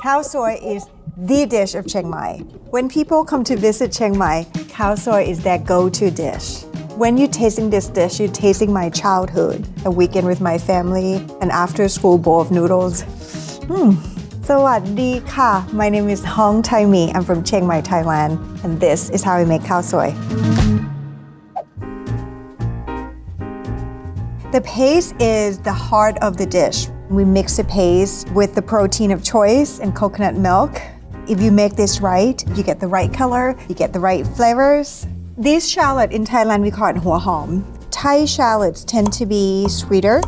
Khao Soi is the dish of Chiang Mai. When people come to visit Chiang Mai, Khao Soi is their go-to dish. When you're tasting this dish, you're tasting my childhood, a weekend with my family, an after-school bowl of noodles. Sawadee ka. My name is Hong Thaimee. I'm from Chiang Mai, Thailand, and this is how we make Khao Soi. The paste is the heart of the dish. We mix the paste with the protein of choice and coconut milk. If you make this right, you get the right color, you get the right flavors. These shallot in Thailand, we call it hua hom. Thai shallots tend to be sweeter.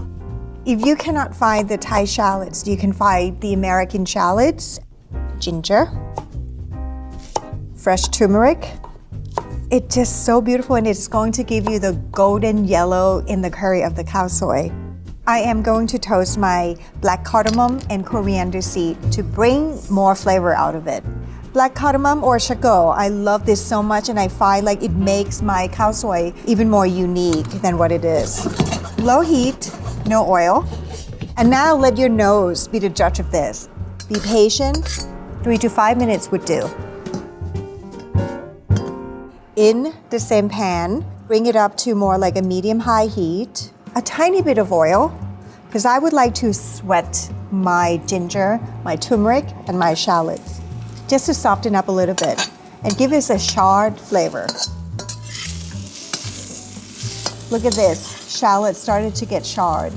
If you cannot find the Thai shallots, you can find the American shallots, ginger, fresh turmeric. It's just so beautiful, and it's going to give you the golden yellow in the curry of the Khao Soi. I am going to toast my black cardamom and coriander seed to bring more flavor out of it. Black cardamom or shako, I love this so much, and I find like it makes my Khao Soi even more unique than what it is. Low heat, no oil. And now let your nose be the judge of this. Be patient, 3 to 5 minutes would do. In the same pan, bring it up to more like a medium-high heat. A tiny bit of oil, because I would like to sweat my ginger, my turmeric, and my shallots, just to soften up a little bit and give us a charred flavor. Look at this, shallots started to get charred.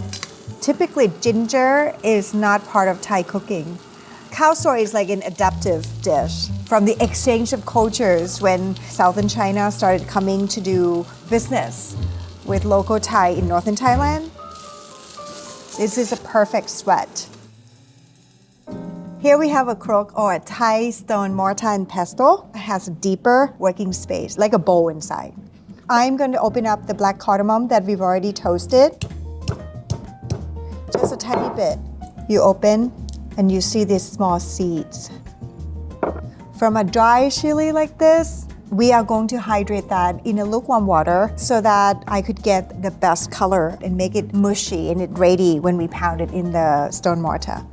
Typically, ginger is not part of Thai cooking. Khao Soi is like an adaptive dish from the exchange of cultures when southern China started coming to do business with local Thai in northern Thailand. This is a perfect sweat. Here we have a crock or a Thai stone mortar and pestle. It has a deeper working space, like a bowl inside. I'm going to open up the black cardamom that we've already toasted. Just a tiny bit. You open and you see these small seeds. From a dry chili like this, we are going to hydrate that in a lukewarm water so that I could get the best color and make it mushy and it ready when we pound it in the stone mortar.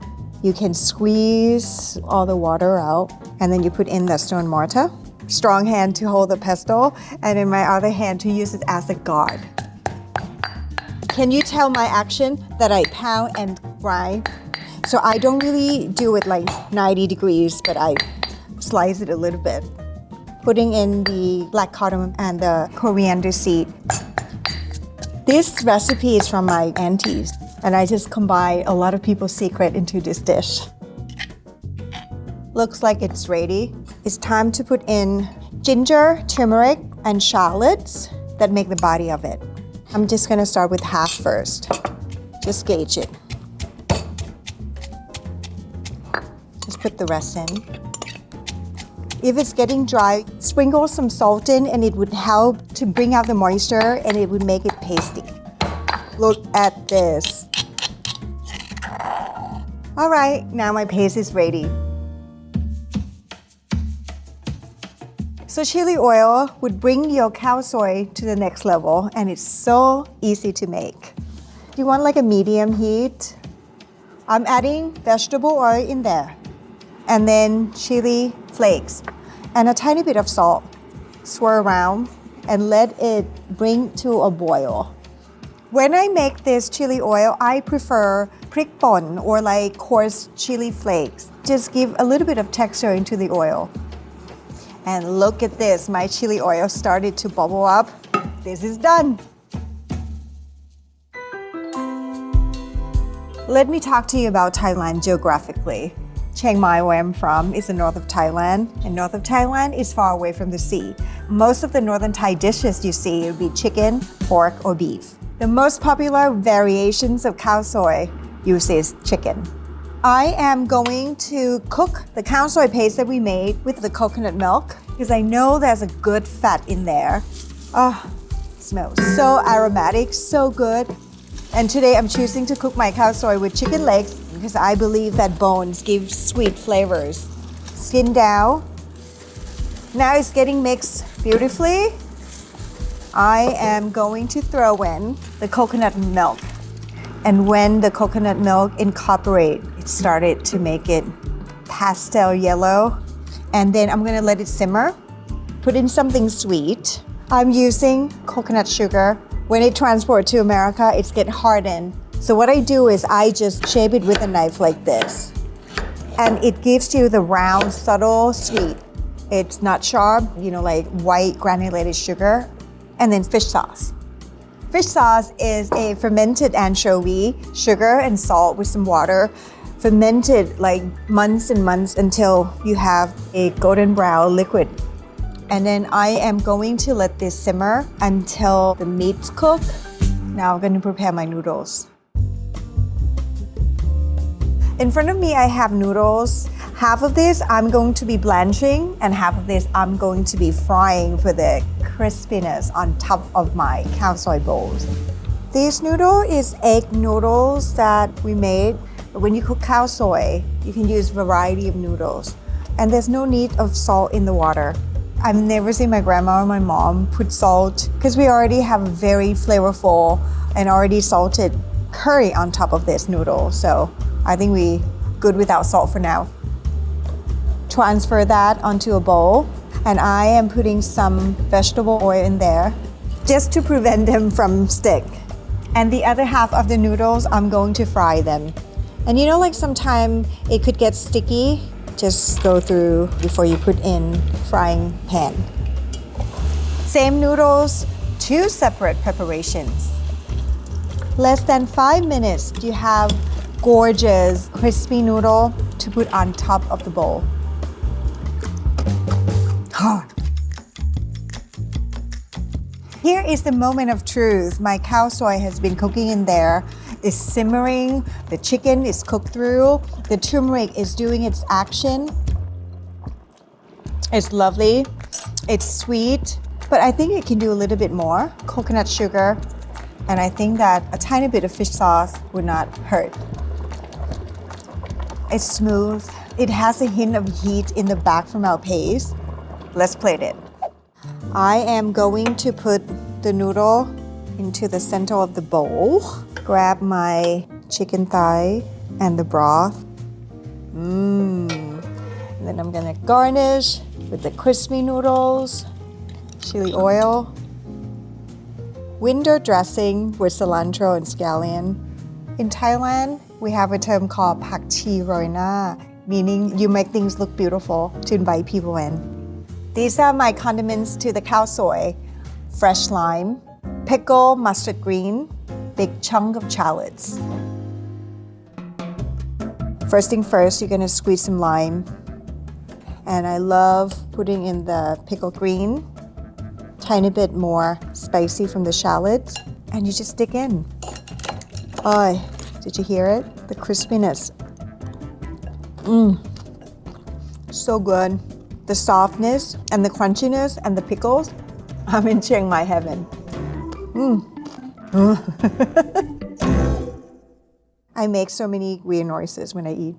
You can squeeze all the water out and then you put in the stone mortar. Strong hand to hold the pestle, and in my other hand to use it as a guard. Can you tell my action that I pound and grind? So I don't really do it like 90 degrees, but I slice it a little bit. Putting in the black cardamom and the coriander seed. This recipe is from my aunties, and I just combine a lot of people's secret into this dish. Looks like it's ready. It's time to put in ginger, turmeric, and shallots that make the body of it. I'm just gonna start with half first. Just gauge it. Just put the rest in. If it's getting dry, sprinkle some salt in and it would help to bring out the moisture and it would make it pasty. Look at this. All right, now my paste is ready. So chili oil would bring your Khao Soi to the next level, and it's so easy to make. You want like a medium heat. I'm adding vegetable oil in there. And then chili flakes and a tiny bit of salt. Swirl around and let it bring to a boil. When I make this chili oil, I prefer pickled or like coarse chili flakes. Just give a little bit of texture into the oil. And look at this, my chili oil started to bubble up. This is done. Let me talk to you about Thailand geographically. Chiang Mai, where I'm from, is the north of Thailand, and north of Thailand is far away from the sea. Most of the northern Thai dishes you see would be chicken, pork, or beef. The most popular variations of Khao Soi uses chicken. I am going to cook the Khao Soi paste that we made with the coconut milk because I know there's a good fat in there. Oh, smells so aromatic, so good. And today I'm choosing to cook my Khao Soi with chicken legs because I believe that bones give sweet flavors. Skin down. Now it's getting mixed beautifully. I am going to throw in the coconut milk. And when the coconut milk incorporate, it started to make it pastel yellow. And then I'm gonna let it simmer. Put in something sweet. I'm using coconut sugar. When it transports to America, it's get hardened. So what I do is I just shape it with a knife like this. And it gives you the round, subtle sweet. It's not sharp, like white granulated sugar. And then fish sauce. Fish sauce is a fermented anchovy, sugar and salt with some water, fermented like months and months until you have a golden brown liquid. And then I am going to let this simmer until the meat's cooked. Now I'm going to prepare my noodles. In front of me, I have noodles. Half of this I'm going to be blanching, and half of this I'm going to be frying for the crispiness on top of my khao soi bowls. This noodle is egg noodles that we made. When you cook khao soi, you can use a variety of noodles. And there's no need of salt in the water. I've never seen my grandma or my mom put salt because we already have a very flavorful and already salted curry on top of this noodle. So I think we good without salt for now. Transfer that onto a bowl, and I am putting some vegetable oil in there just to prevent them from stick. And the other half of the noodles, I'm going to fry them. And like sometimes it could get sticky, just go through before you put in frying pan. Same noodles, 2 separate preparations. Less than 5 minutes, you have gorgeous crispy noodle to put on top of the bowl. Here is the moment of truth. My khao soi has been cooking in there. It's simmering, the chicken is cooked through, the turmeric is doing its action. It's lovely, it's sweet, but I think it can do a little bit more. Coconut sugar, and I think that a tiny bit of fish sauce would not hurt. It's smooth. It has a hint of heat in the back from our paste. Let's plate it. I am going to put the noodle into the center of the bowl. Grab my chicken thigh and the broth. And then I'm gonna garnish with the crispy noodles, chili oil, window dressing with cilantro and scallion. In Thailand, we have a term called pak chi roi na, meaning you make things look beautiful to invite people in. These are my condiments to the khao soi. Fresh lime, pickled mustard green, big chunk of shallots. First thing first, you're gonna squeeze some lime. And I love putting in the pickled green, tiny bit more spicy from the shallots, and you just stick in. Oh, did you hear it? The crispiness. So good. The softness and the crunchiness and the pickles. I'm in Chang Mai heaven. I make so many weird noises when I eat.